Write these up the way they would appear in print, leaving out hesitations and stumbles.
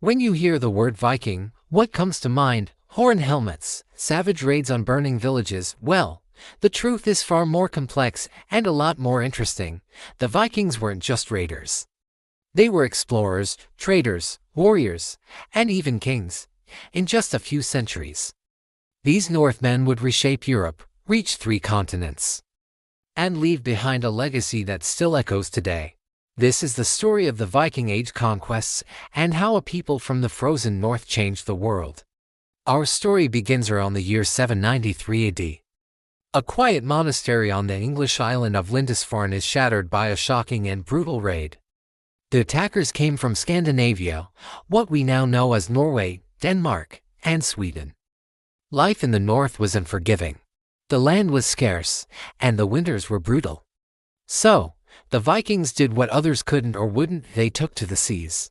When you hear the word Viking, what comes to mind? Horn helmets, savage raids on burning villages. Well, the truth is far more complex and a lot more interesting. The Vikings weren't just raiders. They were explorers, traders, warriors, and even kings. In just a few centuries, these Northmen would reshape Europe, reach 3 continents, and leave behind a legacy that still echoes today. This is the story of the Viking Age conquests and how a people from the frozen north changed the world. Our story begins around the year 793 AD. A quiet monastery on the English island of Lindisfarne is shattered by a shocking and brutal raid. The attackers came from Scandinavia, what we now know as Norway, Denmark, and Sweden. Life in the north was unforgiving. The land was scarce, and the winters were brutal. So, the Vikings did what others couldn't or wouldn't. They took to the seas.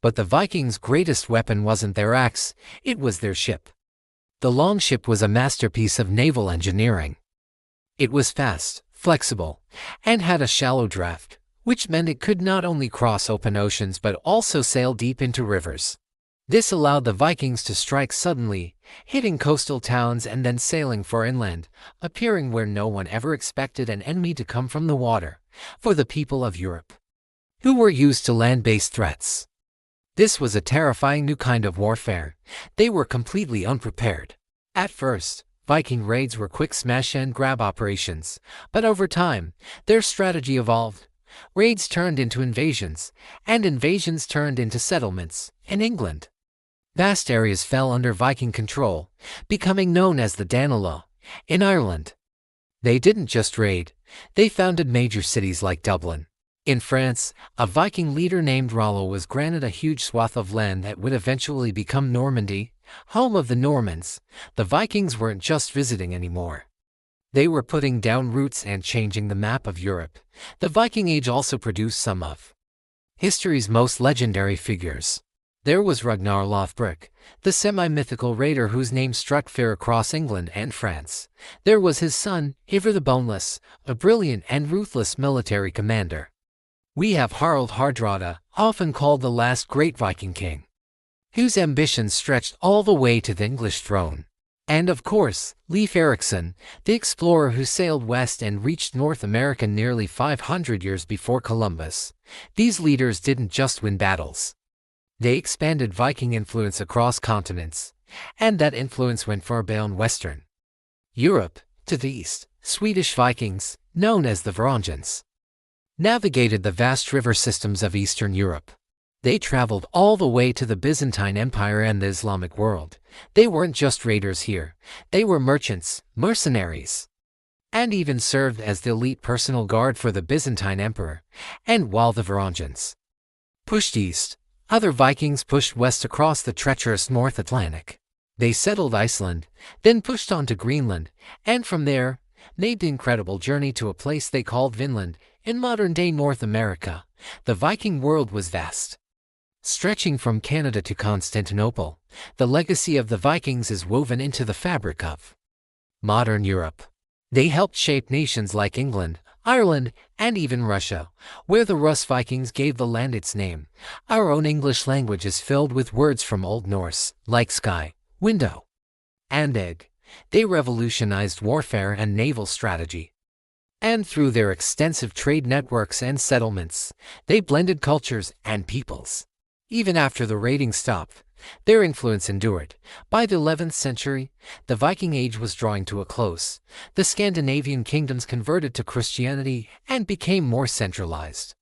But the Vikings' greatest weapon wasn't their axe, it was their ship. The longship was a masterpiece of naval engineering. It was fast, flexible, and had a shallow draft, which meant it could not only cross open oceans but also sail deep into rivers. This allowed the Vikings to strike suddenly, hitting coastal towns and then sailing for inland, appearing where no one ever expected an enemy to come from the water. For the people of Europe, who were used to land-based threats, this was a terrifying new kind of warfare. They were completely unprepared. At first, Viking raids were quick smash-and-grab operations, but over time, their strategy evolved. Raids turned into invasions, and invasions turned into settlements. In England, vast areas fell under Viking control, becoming known as the Danelaw. In Ireland, they didn't just raid, they founded major cities like Dublin. In France, a Viking leader named Rollo was granted a huge swath of land that would eventually become Normandy, home of the Normans. The Vikings weren't just visiting anymore. They were putting down roots and changing the map of Europe. The Viking Age also produced some of history's most legendary figures. There was Ragnar Lothbrok, the semi-mythical raider whose name struck fear across England and France. There was his son, Ivar the Boneless, a brilliant and ruthless military commander. We have Harald Hardrada, often called the last great Viking king, whose ambitions stretched all the way to the English throne. And of course, Leif Erikson, the explorer who sailed west and reached North America nearly 500 years before Columbus. These leaders didn't just win battles. They expanded Viking influence across continents, and that influence went far beyond Western Europe. To the east, Swedish Vikings, known as the Varangians, navigated the vast river systems of Eastern Europe. They traveled all the way to the Byzantine Empire and the Islamic world. They weren't just raiders here, they were merchants, mercenaries, and even served as the elite personal guard for the Byzantine emperor. And while the Varangians pushed east, other Vikings pushed west across the treacherous North Atlantic. They settled Iceland, then pushed on to Greenland, and from there, made the incredible journey to a place they called Vinland, in modern-day North America. The Viking world was vast, stretching from Canada to Constantinople. The legacy of the Vikings is woven into the fabric of modern Europe. They helped shape nations like England, Ireland, and even Russia, where the Rus Vikings gave the land its name. Our own English language is filled with words from Old Norse, like sky, window, and egg. They revolutionized warfare and naval strategy. And through their extensive trade networks and settlements, they blended cultures and peoples. Even after the raiding stopped, their influence endured. By the 11th century, the Viking Age was drawing to a close. The Scandinavian kingdoms converted to Christianity and became more centralized.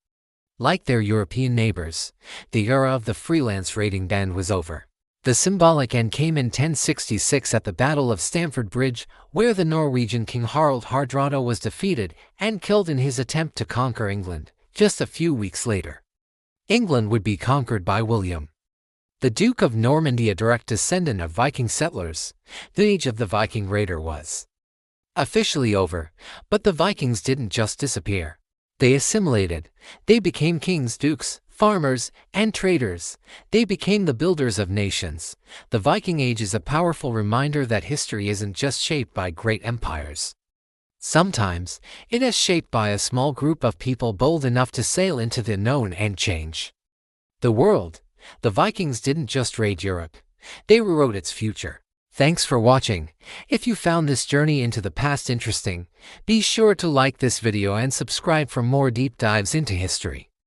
Like their European neighbors, the era of the freelance raiding band was over. The symbolic end came in 1066 at the Battle of Stamford Bridge, where the Norwegian king Harald Hardrada was defeated and killed in his attempt to conquer England. Just a few weeks later, England would be conquered by William, the Duke of Normandy, a direct descendant of Viking settlers. The age of the Viking raider was officially over, but the Vikings didn't just disappear. They assimilated. They became kings, dukes, farmers, and traders. They became the builders of nations. The Viking Age is a powerful reminder that history isn't just shaped by great empires. Sometimes, it is shaped by a small group of people bold enough to sail into the unknown and change the world. The Vikings didn't just raid Europe. They rewrote its future. Thanks for watching. If you found this journey into the past interesting, be sure to like this video and subscribe for more deep dives into history.